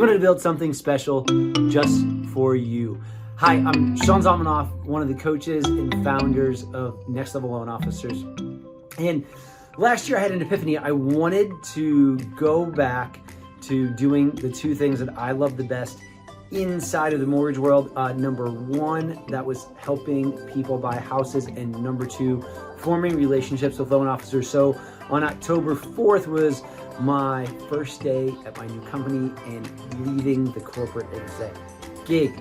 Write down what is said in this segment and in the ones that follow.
wanted to build something special just for you. Hi, I'm Sean Zalmanoff, one of the coaches and founders of Next Level Loan Officers. And last year I had an epiphany. I wanted to go back to doing the two things that I love the best inside of the mortgage world. Number one, that was helping people buy houses, and number two, forming relationships with loan officers. So on October 4th was my first day at my new company and leaving the corporate exec gig.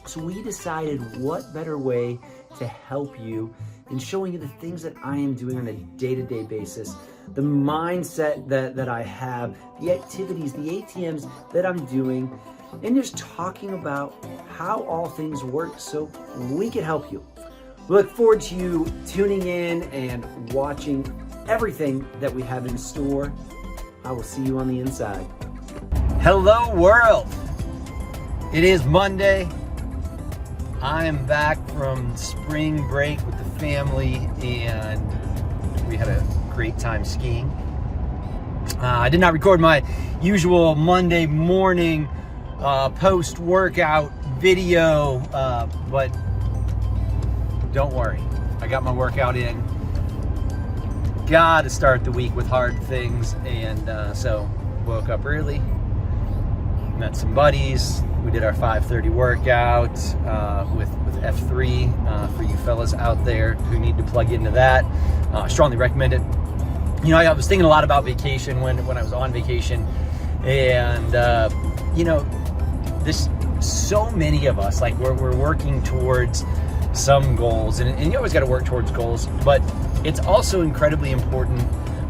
So we decided what better way to help you in showing you the things that I am doing on a day-to-day basis, the mindset that I have, the activities, the ATMs that I'm doing, and just talking about how all things work so we can help you. We look forward to you tuning in and watching everything that we have in store. I will see you on the inside. Hello world. It is Monday. I am back from spring break with the family and we had a great time skiing. I did not record my usual Monday morning post-workout video, but don't worry, I got my workout in. Got to start the week with hard things, and so woke up early, met some buddies. We did our 5:30 workout with F3 for you fellas out there who need to plug into that. Strongly recommend it. You know, I was thinking a lot about vacation when I was on vacation, and you know, so many of us, like we're working towards some goals, and you always got to work towards goals, but it's also incredibly important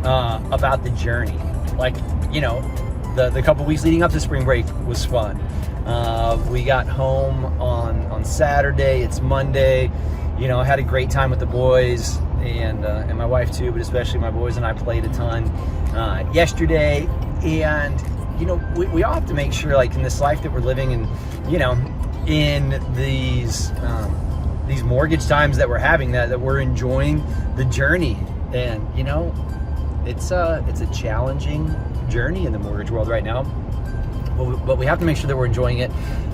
about the journey. Like, you know, the couple weeks leading up to spring break was fun. We got home on Saturday. It's Monday. You know, I had a great time with the boys and my wife too, but especially my boys and I played a ton yesterday. And you know, we all have to make sure, like in this life that we're living in, you know, in these mortgage times that we're having, that we're enjoying the journey. And you know, it's a challenging journey in the mortgage world right now, but we have to make sure that we're enjoying it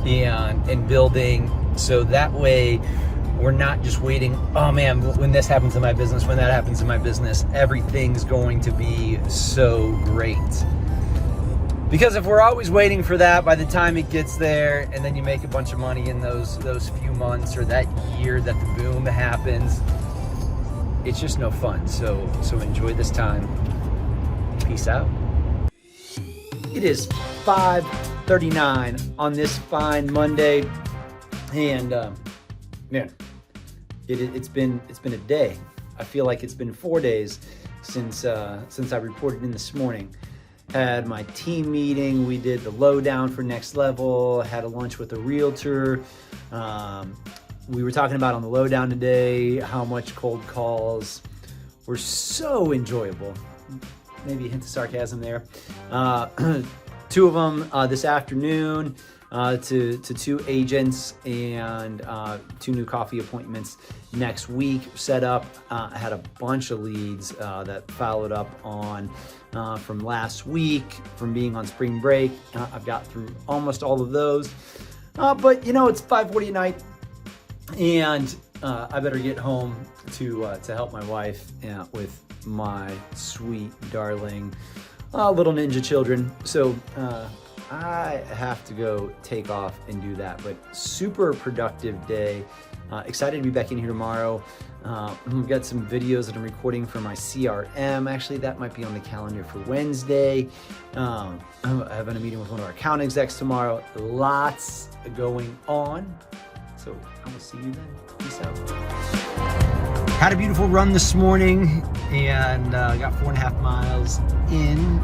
and building, so that way we're not just waiting, oh man, when this happens in my business, when that happens in my business, everything's going to be so great. Because if we're always waiting for that, by the time it gets there and then you make a bunch of money in those few months or that year that the boom happens, it's just no fun. So enjoy this time. Peace out. It is 5:39 on this fine Monday, and man, it's been a day. I feel like it's been 4 days since I reported in this morning. Had my team meeting, we did the lowdown for Next Level, had a lunch with a realtor. We were talking about on the lowdown today how much cold calls were so enjoyable. Maybe a hint of sarcasm there. Two of them this afternoon to two agents, and two new coffee appointments next week set up. I had a bunch of leads that followed up on from last week, from being on spring break. I've got through almost all of those, but you know, it's 5:40 at night, and I better get home to help my wife with my sweet, darling little ninja children. So I have to go take off and do that, but super productive day. Excited to be back in here tomorrow. We've got some videos that I'm recording for my CRM. Actually, that might be on the calendar for Wednesday. I'm having a meeting with one of our account execs tomorrow. Lots going on. So I will see you then. Peace out. Had a beautiful run this morning and got 4.5 miles in.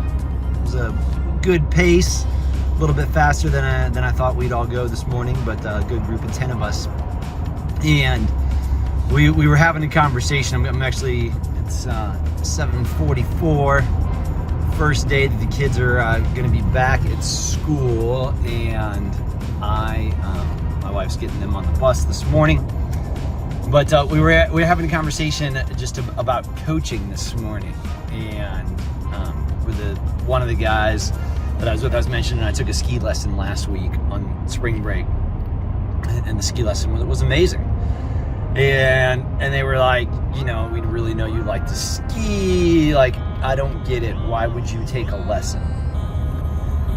It was a good pace, a little bit faster than I thought we'd all go this morning, but a good group of 10 of us. And we were having a conversation. I'm actually, it's 7:44, first day that the kids are going to be back at school, and my wife's getting them on the bus this morning. But we were having a conversation just about coaching this morning, and with one of the guys that I was mentioning, I took a ski lesson last week on spring break, and the ski lesson was amazing. And they were like, we really know you like to ski. Like, I don't get it. Why would you take a lesson?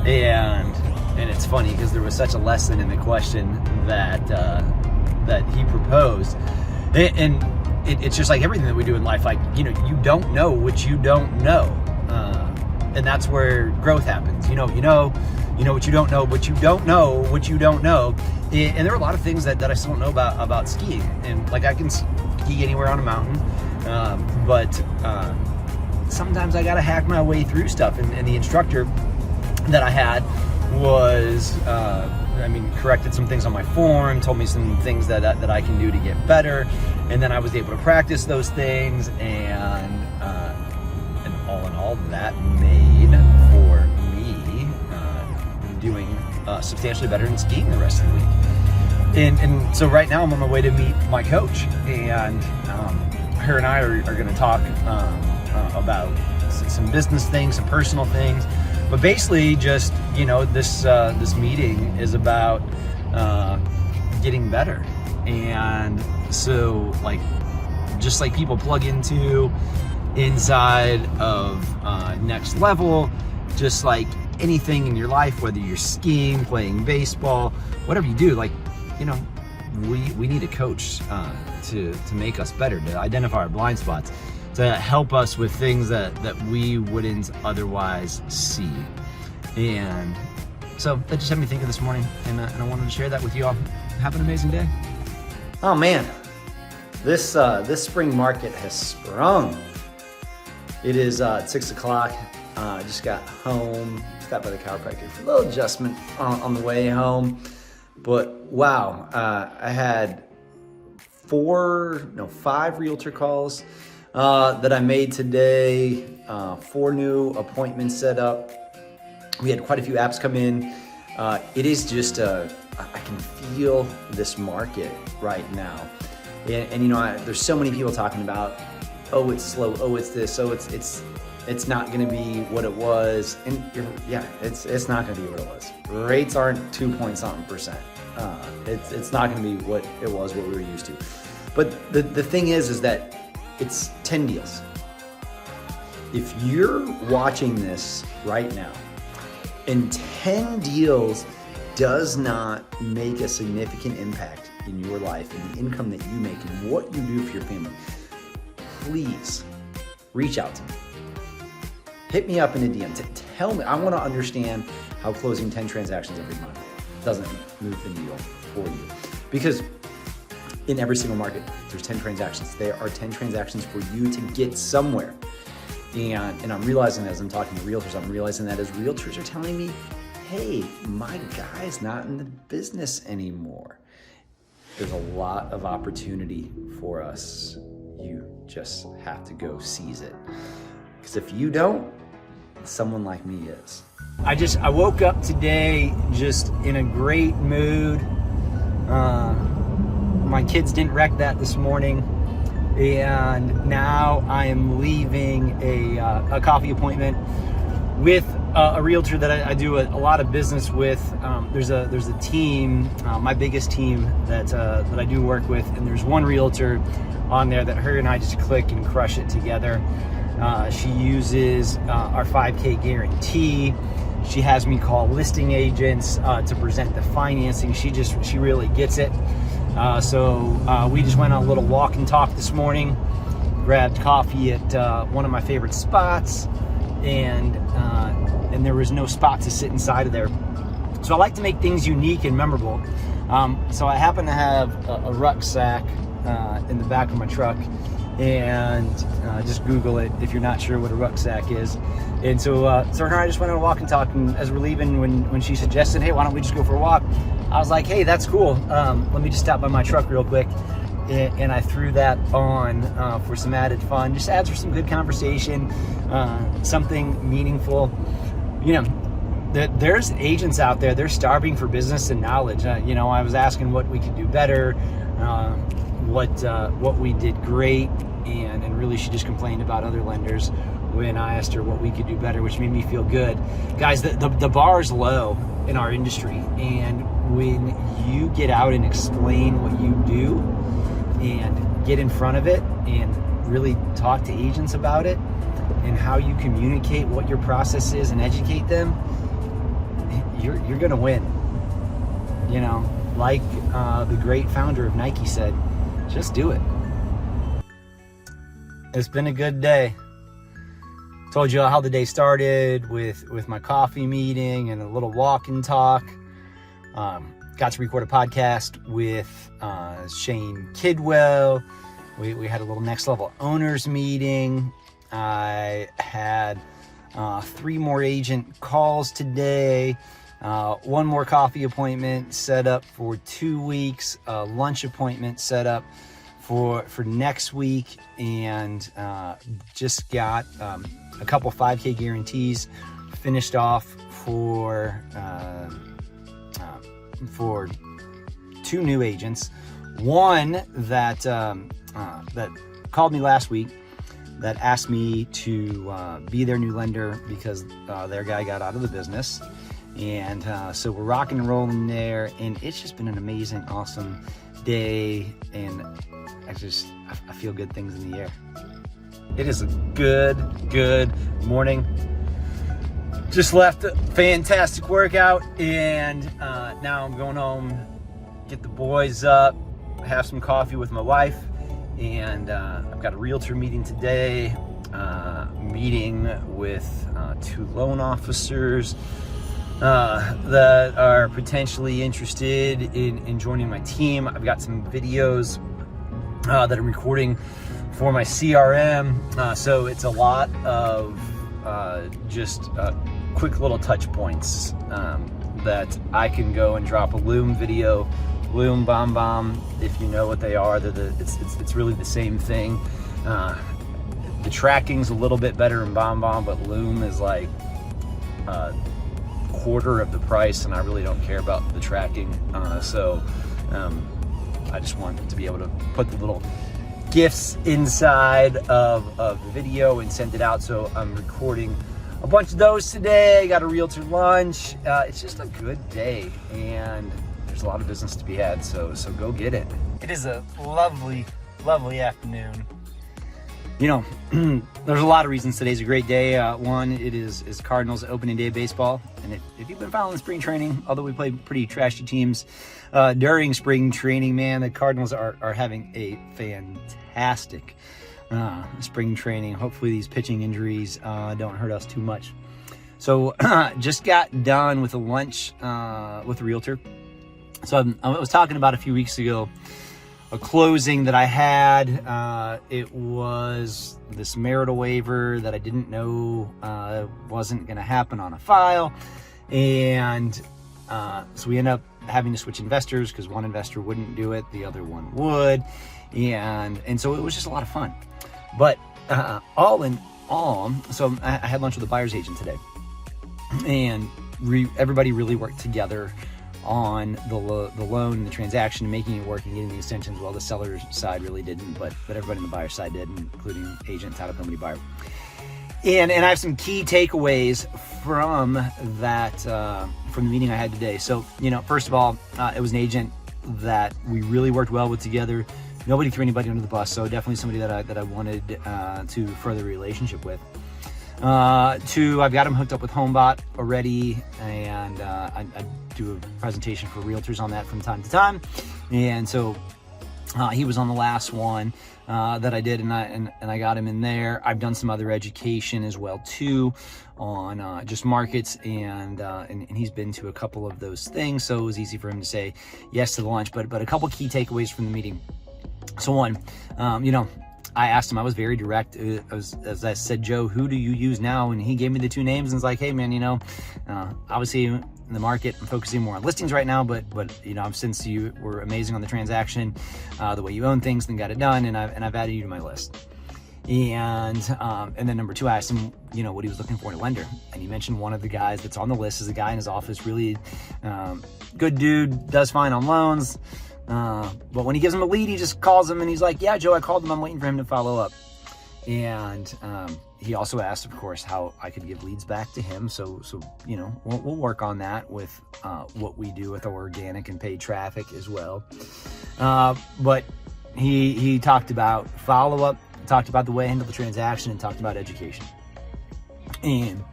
And it's funny because there was such a lesson in the question that he proposed, and it's just like everything that we do in life. Like, you don't know what you don't know, and that's where growth happens. You know what you don't know, but you don't know what you don't know. And there are a lot of things that I still don't know about skiing. And like, I can ski anywhere on a mountain, but sometimes I gotta hack my way through stuff. And the instructor that I had was, corrected some things on my form, told me some things that I can do to get better, and then I was able to practice those things, and all in all, that made for me doing substantially better in skiing the rest of the week. And so right now I'm on my way to meet my coach, and her and I are going to talk about some business things, some personal things. But basically, just this meeting is about getting better, and so just like people plug into inside of Next Level, just like anything in your life, whether you're skiing, playing baseball, whatever you do, we need a coach to make us better, to identify our blind spots, to help us with things that we wouldn't otherwise see. And so that just had me thinking this morning, and I wanted to share that with you all. Have an amazing day. Oh man, this spring market has sprung. It is 6 o'clock. I just got home, stopped by the chiropractor for a little adjustment on the way home. But wow, I had 5 realtor calls that I made today, 4 new appointments set up. We had quite a few apps come in. It is just, I can feel this market right now. And there's so many people talking about, oh, it's slow, oh, it's this, oh, it's not gonna be what it was. And it's not gonna be what it was. Rates aren't 2 point something percent. It's not gonna be what it was, what we were used to. But the thing is that it's 10 deals. If you're watching this right now and 10 deals does not make a significant impact in your life and the income that you make and what you do for your family, please reach out to me. Hit me up in a DM to tell me. I want to understand how closing 10 transactions every month doesn't move the needle for you. Because in every single market, there's 10 transactions. There are 10 transactions for you to get somewhere. And I'm realizing as I'm talking to realtors, I'm realizing that as realtors are telling me, hey, my guy's not in the business anymore. There's a lot of opportunity for us. You just have to go seize it. Because if you don't, someone like me is. I woke up today just in a great mood. My kids didn't wreck that this morning. And now I am leaving a coffee appointment with a realtor that I do a lot of business with. There's a team, my biggest team that I do work with, and there's one realtor on there that her and I just click and crush it together. She uses our 5K guarantee. She has me call listing agents to present the financing. She really gets it. So we just went on a little walk and talk this morning, grabbed coffee at one of my favorite spots, and there was no spot to sit inside of there. So I like to make things unique and memorable. So I happen to have a rucksack in the back of my truck, and just Google it if you're not sure what a rucksack is. And so her and I just went on a walk and talk, and as we're leaving, when she suggested, hey, why don't we just go for a walk? I was like, hey, that's cool. Let me just stop by my truck real quick. And I threw that on for some added fun, just adds for some good conversation, something meaningful. There's agents out there, they're starving for business and knowledge. I was asking what we could do better, what we did great, and really she just complained about other lenders when I asked her what we could do better, which made me feel good. Guys, the bar is low in our industry, and when you get out and explain what you do and get in front of it and really talk to agents about it and how you communicate what your process is and educate them, you're gonna win. You know, like the great founder of Nike said, just do it. It's been a good day. Told you how the day started with my coffee meeting and a little walk and talk. Got to record a podcast with Shane Kidwell. We had a little next level owners meeting. I had 3 more agent calls today. 1 more coffee appointment set up for 2 weeks. A lunch appointment set up for next week, and just got a couple 5K guarantees finished off for 2 new agents. One that that called me last week that asked me to be their new lender because their guy got out of the business. And so we're rocking and rolling there, and it's just been an amazing, awesome day, and I feel good things in the air. It is a good morning. Just left a fantastic workout, and now I'm going home, get the boys up, have some coffee with my wife, and I've got a realtor meeting today, meeting with 2 loan officers that are potentially interested in joining my team. I've got some videos that I'm recording for my CRM, so it's a lot of just quick little touch points that I can go and drop a Loom video. Loom, Bomb, if you know what they are, it's really the same thing. The tracking's a little bit better in Bomb, but Loom is like quarter of the price, and I really don't care about the tracking. So I just want to be able to put the little GIFs inside of the video and send it out. So I'm recording a bunch of those today. I got a realtor lunch. It's just a good day, and there's a lot of business to be had. So go get it. It is a lovely afternoon. You know, there's a lot of reasons today's a great day. One, it is Cardinals opening day of baseball. And if you've been following spring training, although we played pretty trashy teams during spring training, man, the Cardinals are having a fantastic spring training. Hopefully these pitching injuries don't hurt us too much. So just got done with a lunch with a realtor. So I was talking about a few weeks ago a closing that I had. It was this marital waiver that I didn't know wasn't going to happen on a file, and so we ended up having to switch investors because one investor wouldn't do it, the other one would, and so it was just a lot of fun. But all in all, so I had lunch with a buyer's agent today, and everybody really worked together on the loan and the transaction and making it work and getting the extensions. Well, the seller's side really didn't, but everybody on the buyer side did, including agent, title company, buyer. And I have some key takeaways from that, from the meeting I had today. So, you know, first of all, it was an agent that we really worked well with together. Nobody threw anybody under the bus, so definitely somebody that I wanted to further a relationship with. 2, I've got him hooked up with HomeBot already, and I do a presentation for realtors on that from time to time, and so he was on the last one that I did, and I got him in there. I've done some other education as well too on just markets, and he's been to a couple of those things, so it was easy for him to say yes to the lunch. But a couple key takeaways from the meeting. So one, you know, I asked him, I was very direct. As I said, Joe, who do you use now? And he gave me the 2 names and was like, hey man, you know, obviously in the market, I'm focusing more on listings right now, but you know, since you were amazing on the transaction, the way you own things, then got it done, and I've added you to my list. And then number 2, I asked him, you know, what he was looking for in a lender. And he mentioned one of the guys that's on the list is a guy in his office, really good dude, does fine on loans. But when he gives him a lead, he just calls him and he's like, yeah, Joe, I called him. I'm waiting for him to follow up. And he also asked, of course, how I could give leads back to him. So you know, we'll work on that with what we do with our organic and paid traffic as well. But he talked about follow-up, talked about the way I handle the transaction, and talked about education. And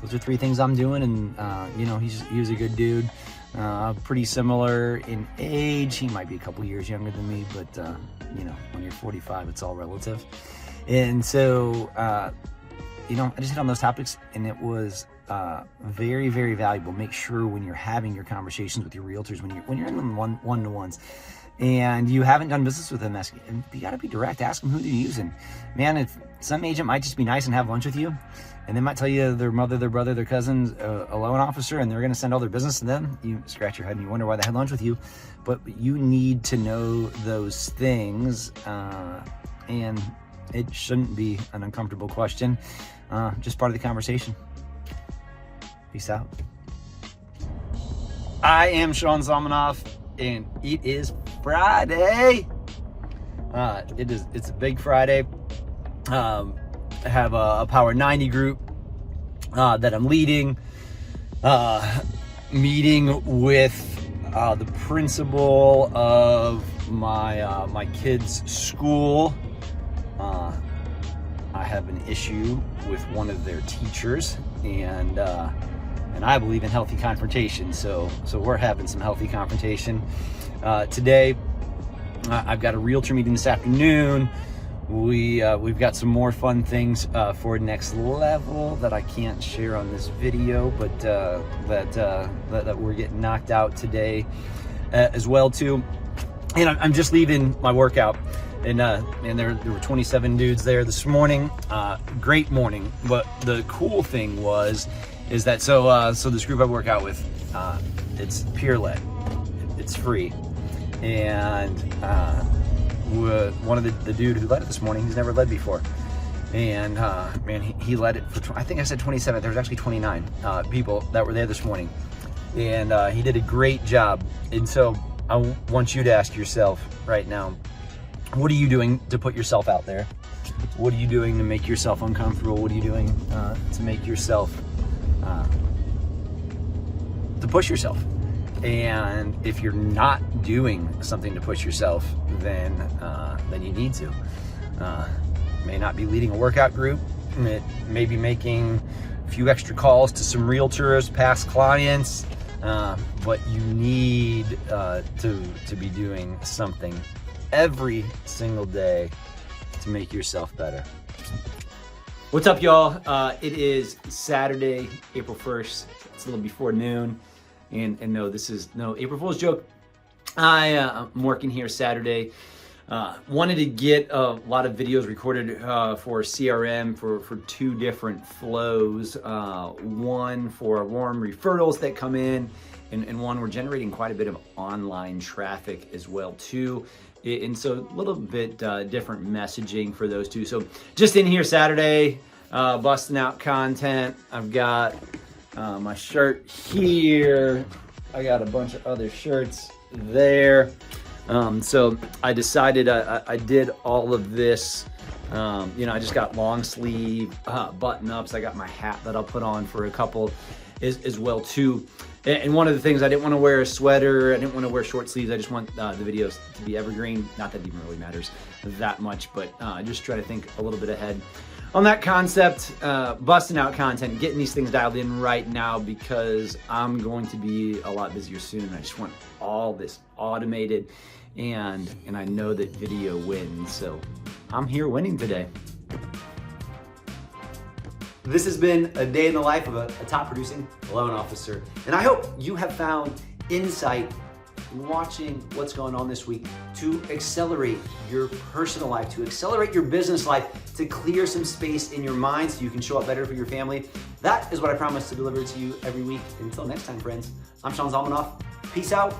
those are 3 things I'm doing. And you know, he was a good dude. Pretty similar in age. He might be a couple years younger than me, but you know, when you're 45, it's all relative. And so, you know, I just hit on those topics, and it was very, very valuable. Make sure when you're having your conversations with your realtors, when you're in them one-to-ones, and you haven't done business with them, and you got to be direct. Ask them who they're using. Man, if some agent might just be nice and have lunch with you, and they might tell you their mother, their brother, their cousin's a loan officer, and they're going to send all their business to them, you scratch your head and you wonder why they had lunch with you. But you need to know those things, and it shouldn't be an uncomfortable question, just part of the conversation. Peace out. I am Sean Zalmanoff, and it is Friday. It's a big Friday. I have a Power 90 group that I'm leading, meeting with the principal of my kids' school. I have an issue with one of their teachers, and I believe in healthy confrontation. So we're having some healthy confrontation today. I've got a realtor meeting this afternoon. We've got some more fun things for next level that I can't share on this video, but that we're getting knocked out today as well too. And I'm just leaving my workout, and there were 27 dudes there this morning. Great morning. But the cool thing is that so this group I work out with, it's peer-led, it's free, and one of the dude who led it this morning, he's never led before, and man, he led it for I think I said 27. There was actually 29 people that were there this morning, and he did a great job. And so I want you to ask yourself right now, what are you doing to put yourself out there? What are you doing to make yourself uncomfortable? What are you doing to make yourself to push yourself? And if you're not doing something to push yourself, then you need to. May not be leading a workout group. It may be making a few extra calls to some realtors, past clients, but you need to be doing something every single day to make yourself better. What's up, y'all? It is Saturday, April 1st. It's a little before noon. And no, this is no April Fool's joke. I'm working here Saturday. Wanted to get a lot of videos recorded for CRM for 2 different flows. One for warm referrals that come in, and one we're generating quite a bit of online traffic as well too. And so a little bit different messaging for those 2. So just in here Saturday, busting out content. I've got my shirt here. I got a bunch of other shirts there. So I decided I did all of this. You know, I just got long sleeve button ups. I got my hat that I'll put on for a couple as well too. And one of the things, I didn't want to wear a sweater. I didn't want to wear short sleeves. I just want the videos to be evergreen. Not that it even really matters that much, but I just try to think a little bit ahead on that concept, busting out content, getting these things dialed in right now, because I'm going to be a lot busier soon. I just want all this automated, and I know that video wins, so I'm here winning today. This has been a day in the life of a top producing loan officer, and I hope you have found insight watching what's going on this week to accelerate your personal life, to accelerate your business life, to clear some space in your mind so you can show up better for your family. That is what I promise to deliver to you every week. Until next time, friends, I'm Sean Zalmanoff. Peace out.